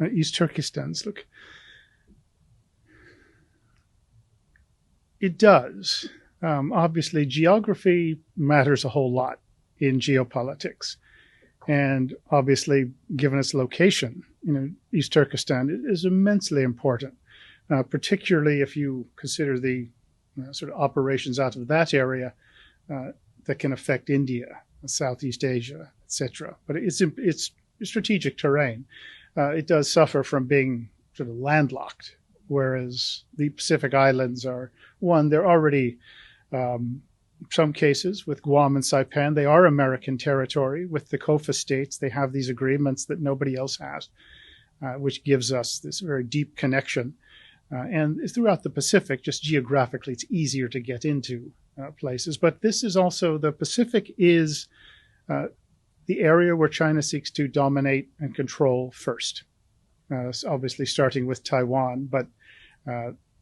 East Turkestan's, look, it does. Obviously, geography matters a whole lot in geopolitics. And obviously, given its location, East Turkestan is immensely important, particularly if you consider the sort of operations out of that area that can affect India, Southeast Asia, etc. But it's strategic terrain. It does suffer from being sort of landlocked, whereas the Pacific Islands are, one, they're already, some cases with Guam and Saipan, they are American territory. With the COFA states, they have these agreements that nobody else has, which gives us this very deep connection. And throughout the Pacific, just geographically, it's easier to get into places. But this is also, the Pacific is the area where China seeks to dominate and control first. Obviously starting with Taiwan, but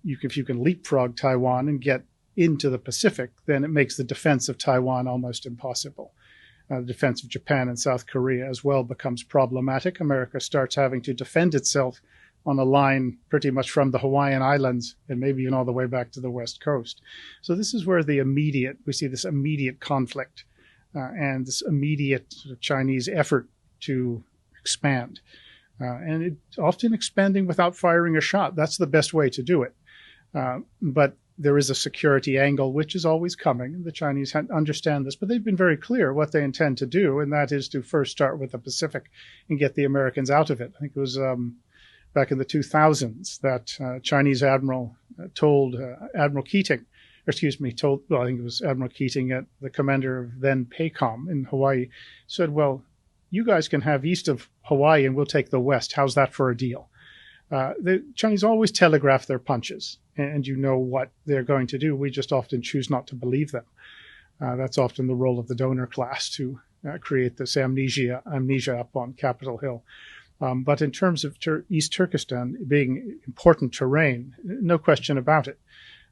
if you can leapfrog Taiwan and get into the Pacific, then it makes the defense of Taiwan almost impossible. The defense of Japan and South Korea as well becomes problematic. America starts having to defend itself on a line pretty much from the Hawaiian Islands and maybe even all the way back to the West Coast. So this is where we see this immediate conflict and this immediate sort of Chinese effort to expand. And it's often expanding without firing a shot. That's the best way to do it. But there is a security angle, which is always coming. The Chinese understand this, but they've been very clear what they intend to do, and that is to first start with the Pacific and get the Americans out of it. I think it was back in the 2000s that Chinese admiral told Admiral Keating, I think it was Admiral Keating, at the commander of then PACOM in Hawaii, said, well, you guys can have east of Hawaii and we'll take the west. How's that for a deal? The Chinese always telegraph their punches, and you know what they're going to do. We just often choose not to believe them. That's often the role of the donor class, to create this amnesia up on Capitol Hill. But in terms of East Turkestan being important terrain, no question about it.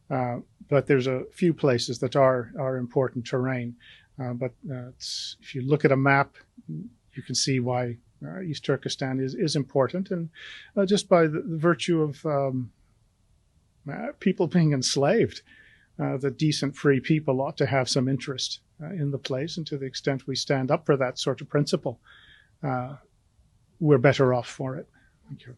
But there's a few places that are important terrain. But if you look at a map, you can see why East Turkestan is important, and just by the virtue of people being enslaved, the decent free people ought to have some interest in the place, and to the extent we stand up for that sort of principle, we're better off for it. Thank you.